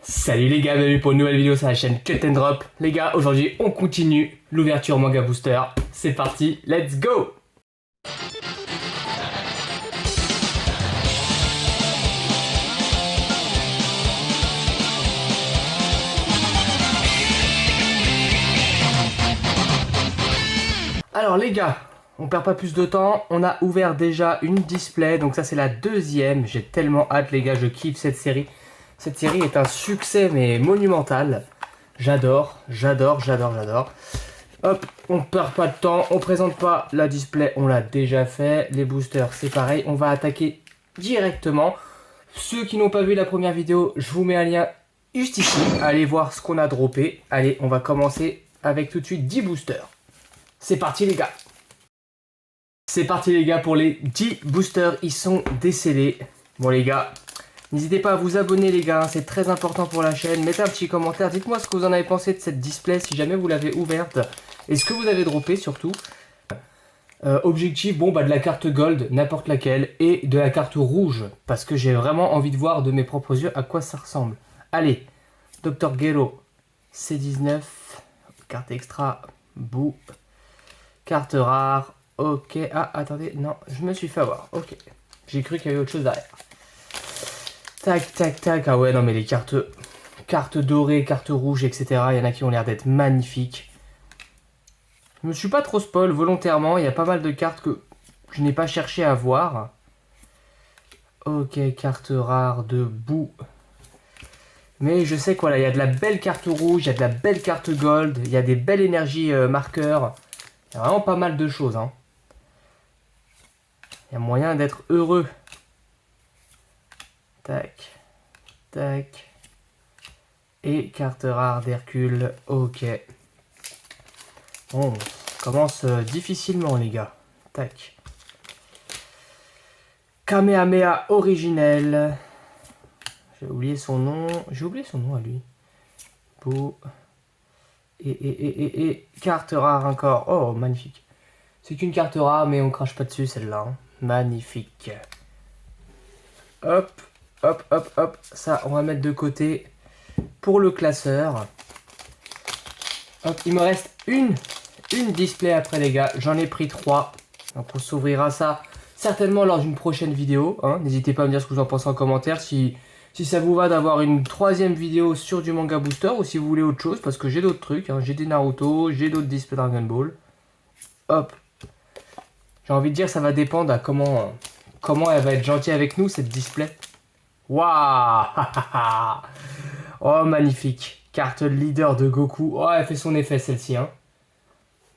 Salut les gars, bienvenue pour une nouvelle vidéo sur la chaîne Cut and Drop. Les gars, aujourd'hui on continue l'ouverture Manga Booster. C'est parti, let's go! Alors les gars, on perd pas plus de temps, on a ouvert déjà une display, donc ça c'est la deuxième. J'ai tellement hâte les gars, je kiffe cette série. Cette série est un succès mais monumental. J'adore. Hop, on perd pas de temps, on présente pas la display, on l'a déjà fait. Les boosters c'est pareil, on va attaquer directement. Ceux qui n'ont pas vu la première vidéo, je vous mets un lien juste ici. Allez voir ce qu'on a droppé. Allez, on va commencer avec tout de suite 10 boosters. C'est parti les gars. C'est parti les gars pour les 10 boosters, ils sont décellés. Bon les gars, n'hésitez pas à vous abonner les gars, c'est très important pour la chaîne. Mettez un petit commentaire, dites-moi ce que vous en avez pensé de cette display, si jamais vous l'avez ouverte. Et ce que vous avez droppé surtout. Objectif, bon bah de la carte gold, n'importe laquelle. Et de la carte rouge, parce que j'ai vraiment envie de voir de mes propres yeux à quoi ça ressemble. Allez, Dr Gero, C19, carte extra, bout. Carte rare, ok. Ah, attendez, non, je me suis fait avoir, ok. J'ai cru qu'il y avait autre chose derrière. Tac, tac, tac. Ah ouais, non, mais les cartes dorées, cartes rouges, etc. Il y en a qui ont l'air d'être magnifiques. Je me suis pas trop spoil volontairement. Il y a pas mal de cartes que je n'ai pas cherché à voir. Ok, carte rare de boue. Mais je sais quoi, là, il y a de la belle carte rouge, il y a de la belle carte gold, il y a des belles énergies marqueurs. Il y a vraiment pas mal de choses. Hein. Il y a moyen d'être heureux. Tac. Tac. Et carte rare d'Hercule. Ok. Bon, on commence difficilement les gars. Tac. Kamehameha originel. J'ai oublié son nom. J'ai oublié son nom à lui. Beau. Et carte rare encore. Oh, magnifique. C'est qu'une carte rare, mais on crache pas dessus celle-là. Hein. Magnifique. Hop, hop, hop, hop. Ça, on va mettre de côté pour le classeur. Hop, il me reste une display après les gars. J'en ai pris 3. Donc on s'ouvrira ça certainement lors d'une prochaine vidéo. Hein. N'hésitez pas à me dire ce que vous en pensez en commentaire. Si ça vous va d'avoir une troisième vidéo sur du manga booster ou si vous voulez autre chose, parce que j'ai d'autres trucs, hein. J'ai des Naruto, j'ai d'autres displays Dragon Ball. Hop. J'ai envie de dire, ça va dépendre à comment elle va être gentille avec nous, cette display. Waouh. Oh, magnifique. Carte leader de Goku. Oh, elle fait son effet, celle-ci. Hein.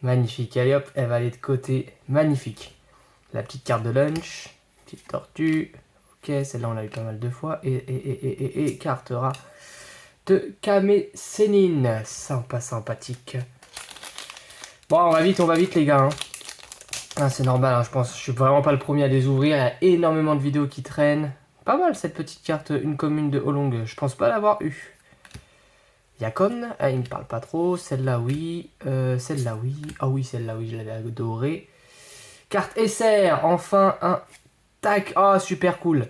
Magnifique. Allez, hop, elle va aller de côté. Magnifique. La petite carte de lunch. Petite tortue. Ok, celle-là on l'a eu pas mal de fois. Et carte rare de Kame Sennin. Sympa, sympathique. Bon, on va vite les gars. Hein. Ah, c'est normal, hein, je pense. Je suis vraiment pas le premier à les ouvrir. Il y a énormément de vidéos qui traînent. Pas mal cette petite carte, une commune de Olong. Je pense pas l'avoir eu. Yakon, ah, il me parle pas trop. Celle-là, oui. Celle-là, oui. Ah oui, celle-là, oui, je l'avais adorée. Carte SR, enfin un. Tac, oh, super cool.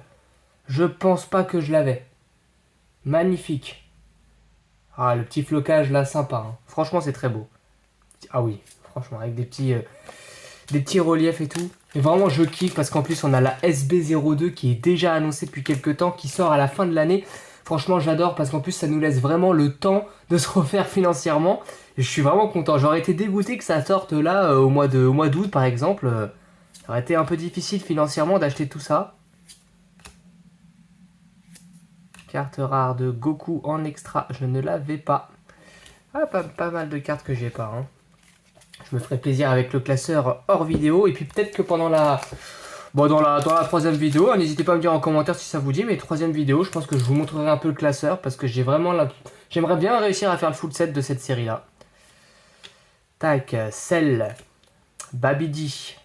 Je pense pas que je l'avais. Magnifique. Ah, le petit flocage là, sympa. Hein. Franchement, c'est très beau. Ah oui, franchement, avec des petits reliefs et tout. Et vraiment, je kiffe parce qu'en plus, on a la SB02 qui est déjà annoncée depuis quelques temps, qui sort à la fin de l'année. Franchement, j'adore parce qu'en plus, ça nous laisse vraiment le temps de se refaire financièrement. Et je suis vraiment content. J'aurais été dégoûté que ça sorte là au mois d'août, par exemple. Ça aurait été un peu difficile financièrement d'acheter tout ça. Carte rare de Goku en extra, je ne l'avais pas. Ah, pas mal de cartes que j'ai pas. Hein. Je me ferai plaisir avec le classeur hors vidéo. Et puis peut-être que pendant la... Bon, dans la troisième vidéo, hein, n'hésitez pas à me dire en commentaire si ça vous dit. Mais troisième vidéo, je pense que je vous montrerai un peu le classeur. Parce que j'ai vraiment... J'aimerais bien réussir à faire le full set de cette série-là. Tac, Cell, Babidi,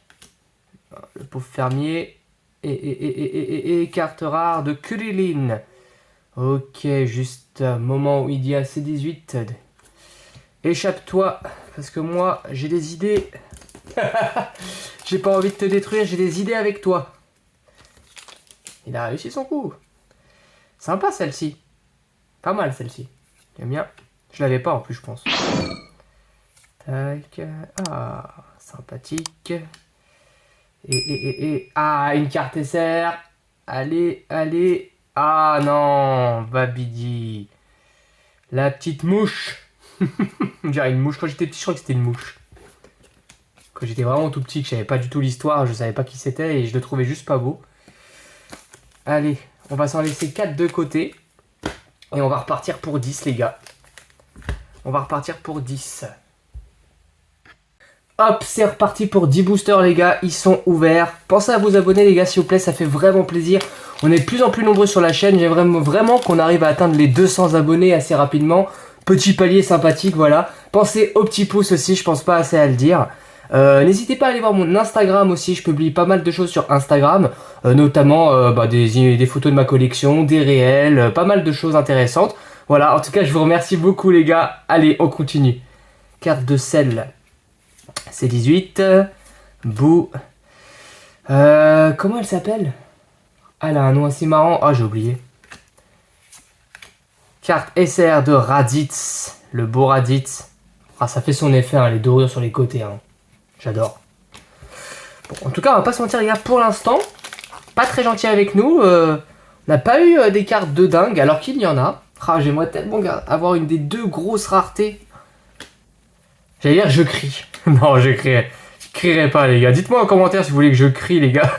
le pauvre fermier. Et carte rare de Kuririn. Ok, juste un moment où il dit à C18. Échappe-toi, parce que moi, j'ai des idées. J'ai pas envie de te détruire, j'ai des idées avec toi. Il a réussi son coup. Sympa celle-ci. Pas mal celle-ci. J'aime bien. Je l'avais pas en plus, je pense. Tac. Ah, sympathique. Ah, une carte SR. Allez, allez. Ah non, Babidi. La petite mouche. On dirait une mouche. Quand j'étais petit, je crois que c'était une mouche. Quand j'étais vraiment tout petit, que je savais pas du tout l'histoire, je savais pas qui c'était et je le trouvais juste pas beau. Allez, on va s'en laisser 4 de côté. Et on va repartir pour 10, les gars. On va repartir pour 10. Hop, c'est reparti pour 10 boosters, les gars. Ils sont ouverts. Pensez à vous abonner, les gars, s'il vous plaît. Ça fait vraiment plaisir. On est de plus en plus nombreux sur la chaîne. J'aimerais vraiment qu'on arrive à atteindre les 200 abonnés assez rapidement. Petit palier sympathique, voilà. Pensez au petit pouce aussi, je pense pas assez à le dire. N'hésitez pas à aller voir mon Instagram aussi, je publie pas mal de choses sur Instagram, notamment des photos de ma collection, des réels, pas mal de choses intéressantes. Voilà, en tout cas je vous remercie beaucoup les gars. Allez, on continue. Carte de sel, c'est 18. Bou. Comment elle s'appelle? Ah, elle a un nom assez marrant. Ah, j'ai oublié. Carte SR de Raditz, le beau Raditz. Ah, ça fait son effet, hein, les dorures sur les côtés. Hein. J'adore. Bon, en tout cas, on va pas se mentir, les gars, pour l'instant, pas très gentil avec nous. On n'a pas eu des cartes de dingue, alors qu'il y en a. Ah, j'aimerais tellement avoir une des 2 grosses raretés. J'allais dire, je crie. Non, je crierai pas, les gars. Dites-moi en commentaire si vous voulez que je crie, les gars.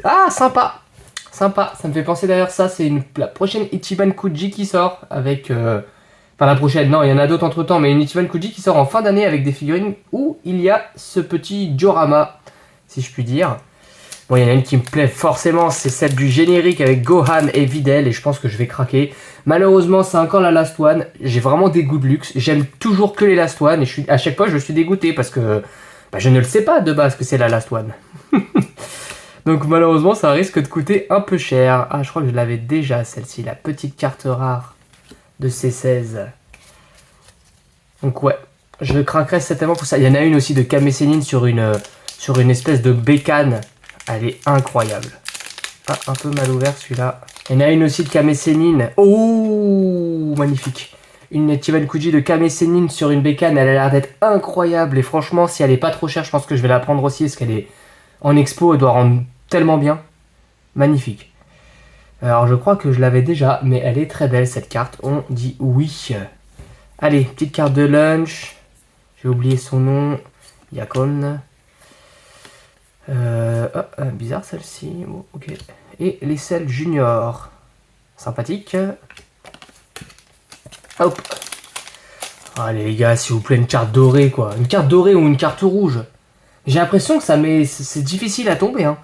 Ah, sympa. Sympa. Ça me fait penser d'ailleurs, ça, c'est la prochaine Ichiban Kuji qui sort avec... Enfin, la prochaine, non, il y en a d'autres entre temps, mais une Ichiban Kuji qui sort en fin d'année avec des figurines où il y a ce petit diorama, si je puis dire. Bon, il y en a une qui me plaît forcément, c'est celle du générique avec Gohan et Videl, et je pense que je vais craquer. Malheureusement, c'est encore la Last One. J'ai vraiment des goûts de luxe. J'aime toujours que les Last One, et à chaque fois, je suis dégoûté parce que je ne le sais pas de base que c'est la Last One. Donc, malheureusement, ça risque de coûter un peu cher. Ah, je crois que je l'avais déjà, celle-ci, la petite carte rare de C16. Donc ouais, je craquerai certainement pour ça. Il y en a une aussi de Kame Sennin sur une espèce de bécane. Elle est incroyable. Ah, un peu mal ouvert celui-là. Il y en a une aussi de Kame Sennin. Oh, magnifique. Une Ichiban Kuji de Kame Sennin sur une bécane. Elle a l'air d'être incroyable. Et franchement, si elle est pas trop chère, je pense que je vais la prendre aussi. Parce qu'elle est en expo. Elle doit rendre tellement bien. Magnifique. Alors je crois que je l'avais déjà, mais elle est très belle cette carte, on dit oui. Allez, petite carte de lunch, j'ai oublié son nom, Yakon. Bizarre celle-ci, bon, ok. Et les selles junior, sympathique. Hop. Allez les gars, s'il vous plaît, une carte dorée quoi, une carte dorée ou une carte rouge. J'ai l'impression que c'est difficile à tomber hein.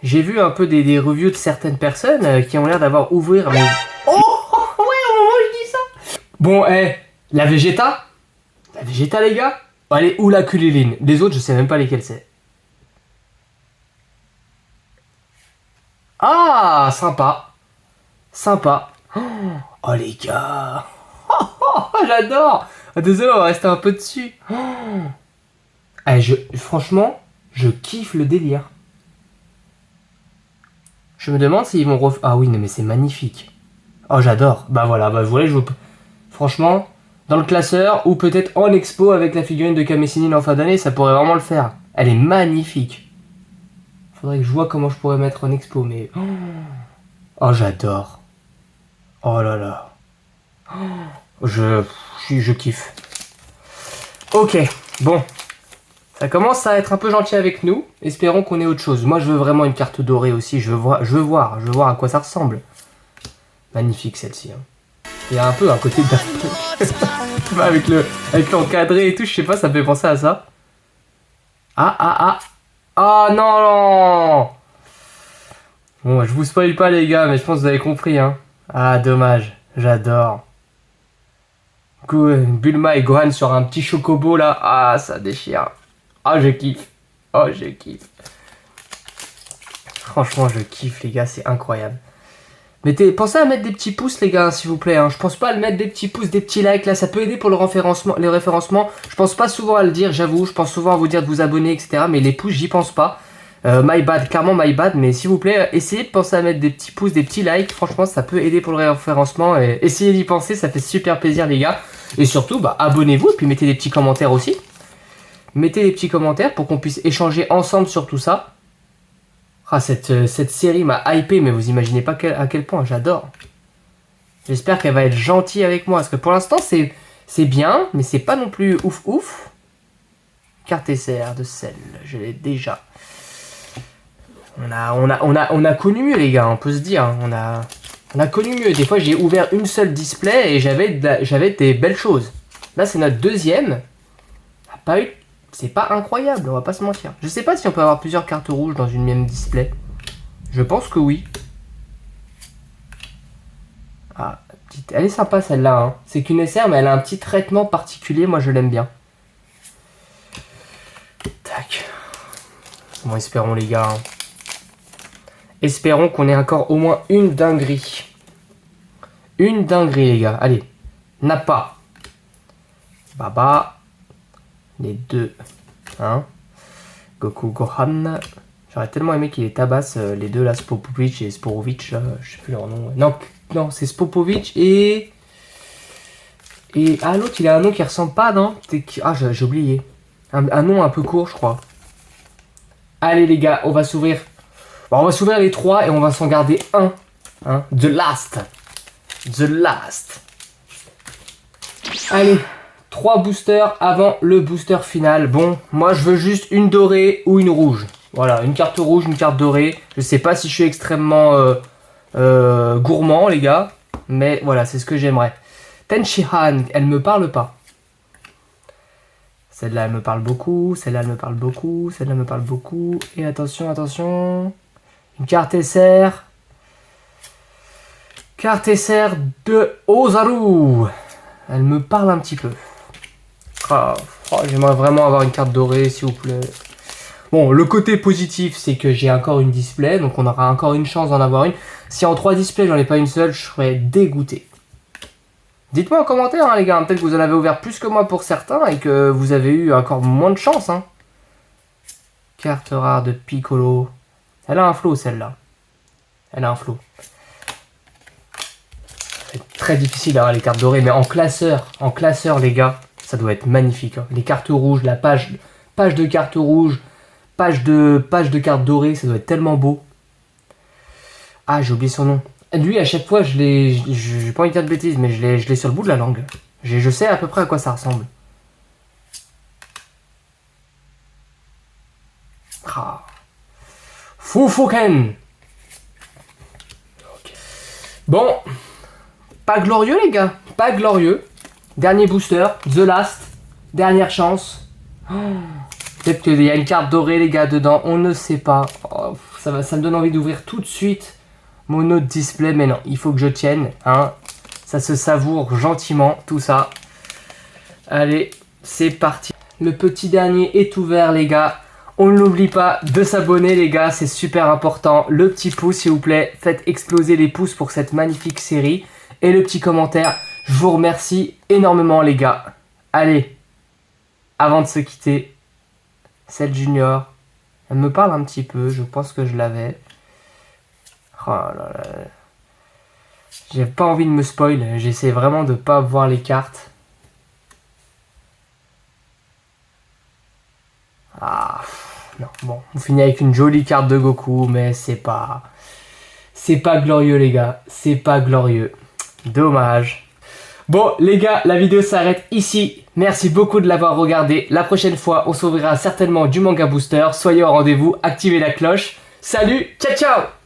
J'ai vu un peu des reviews de certaines personnes qui ont l'air d'avoir ouvert mais... Oh ouais, au moment où je dis ça. Bon, la Vegeta. La Vegeta, les gars. Allez, ou la Kulilin. Les autres, je sais même pas lesquels c'est. Ah, sympa. Sympa. Oh, les gars. J'adore. Désolé, on va rester un peu dessus. Franchement, je kiffe le délire. Je me demande s'ils vont Ah oui, non, mais c'est magnifique. Oh, j'adore. Bah voilà, bah voilà, franchement, dans le classeur, ou peut-être en expo avec la figurine de Kame Sennin en fin d'année, ça pourrait vraiment le faire. Elle est magnifique. Faudrait que je vois comment je pourrais mettre en expo, mais... Oh, j'adore. Oh là là. Je kiffe. Ok, bon. Ça commence à être un peu gentil avec nous. Espérons qu'on ait autre chose. Moi, je veux vraiment une carte dorée aussi. Je veux voir à quoi ça ressemble. Magnifique celle-ci. Hein. Il y a un peu un côté de... avec l'encadré et tout, je sais pas, ça me fait penser à ça. Ah non. Bon, je vous spoil pas les gars, mais je pense que vous avez compris. Hein. Ah, dommage. J'adore. Bulma et Gohan sur un petit chocobo là. Ah, ça déchire. Ah, je kiffe. Oh, je kiffe. Franchement, je kiffe, les gars. C'est incroyable. Pensez à mettre des petits pouces, les gars, s'il vous plaît. Hein. Je pense pas à le mettre des petits pouces, des petits likes. Là, ça peut aider pour le référencement. Je pense pas souvent à le dire, j'avoue. Je pense souvent à vous dire de vous abonner, etc. Mais les pouces, j'y pense pas. My bad, clairement my bad, mais s'il vous plaît, essayez de penser à mettre des petits pouces, des petits likes, franchement ça peut aider pour le référencement, et essayez d'y penser, ça fait super plaisir les gars, et surtout bah, abonnez-vous, et puis mettez des petits commentaires aussi, mettez des petits commentaires pour qu'on puisse échanger ensemble sur tout ça. Ah, cette série m'a hypé, mais vous imaginez pas à quel point j'adore. J'espère qu'elle va être gentille avec moi, parce que pour l'instant c'est bien, mais c'est pas non plus ouf ouf. Carte SR de sel, je l'ai déjà. On a connu mieux les gars, on peut se dire. On a connu mieux. Des fois j'ai ouvert une seule display et j'avais des belles choses. Là c'est notre deuxième. C'est pas incroyable, on va pas se mentir. Je sais pas si on peut avoir plusieurs cartes rouges dans une même display. Je pense que oui. Ah, elle est sympa celle-là. Hein. C'est qu'une SR mais elle a un petit traitement particulier, moi je l'aime bien. Tac. Bon espérons les gars. Hein. Espérons qu'on ait encore au moins une dinguerie. Une dinguerie, les gars. Allez. Nappa. Baba. Les deux. Hein. Goku Gohan. J'aurais tellement aimé qu'il les tabasse, les deux là, Spopovic et Sporovic. Là, je sais plus leur nom. Non, c'est Spopovic et... Ah, l'autre, il a un nom qui ressemble pas, non? Ah, j'ai oublié. Un nom un peu court, je crois. Allez, les gars, on va s'ouvrir... Bon, on va s'ouvrir les trois et on va s'en garder un. Hein, The Last. Allez, 3 boosters avant le booster final. Bon, moi je veux juste une dorée ou une rouge. Voilà, une carte rouge, une carte dorée. Je sais pas si je suis extrêmement gourmand, les gars. Mais voilà, c'est ce que j'aimerais. Tenshinhan, elle me parle pas. Celle-là, elle me parle beaucoup. Celle-là, elle me parle beaucoup. Celle-là me parle beaucoup. Et attention, attention. Une carte SR. Carte SR de Ozaru. Elle me parle un petit peu. J'aimerais vraiment avoir une carte dorée, s'il vous plaît. Bon, le côté positif, c'est que j'ai encore une display. Donc, on aura encore une chance d'en avoir une. Si en 3 displays, j'en ai pas une seule, je serais dégoûté. Dites-moi en commentaire, hein, les gars. Peut-être que vous en avez ouvert plus que moi pour certains et que vous avez eu encore moins de chance. Hein. Carte rare de Piccolo. Elle a un flow, celle-là. Elle a un flow. C'est très difficile d'avoir les cartes dorées, mais en classeur, les gars, ça doit être magnifique. Hein. Les cartes rouges, la page de cartes rouges, page de cartes dorées, ça doit être tellement beau. Ah, j'ai oublié son nom. Lui, à chaque fois, j'ai pas envie de dire de bêtises, mais je l'ai sur le bout de la langue. Je sais à peu près à quoi ça ressemble. Ah. Fufuken. Okay. Bon. Pas glorieux, les gars. Pas glorieux. Dernier booster. The Last. Dernière chance. Oh. Peut-être qu'il y a une carte dorée, les gars, dedans. On ne sait pas. Oh, ça me donne envie d'ouvrir tout de suite mon autre display. Mais non, il faut que je tienne. Hein. Ça se savoure gentiment, tout ça. Allez, c'est parti. Le petit dernier est ouvert, les gars. On n'oublie pas de s'abonner, les gars. C'est super important. Le petit pouce, s'il vous plaît. Faites exploser les pouces pour cette magnifique série. Et le petit commentaire. Je vous remercie énormément, les gars. Allez, avant de se quitter, Cell Junior, elle me parle un petit peu. Je pense que je l'avais. Oh là là. J'ai pas envie de me spoil. J'essaie vraiment de pas voir les cartes. Ah, non, bon. On finit avec une jolie carte de Goku, mais c'est pas glorieux, les gars. C'est pas glorieux. Dommage. Bon, les gars, la vidéo s'arrête ici. Merci beaucoup de l'avoir regardé. La prochaine fois, on s'ouvrira certainement du manga booster. Soyez au rendez-vous, activez la cloche. Salut, ciao ciao!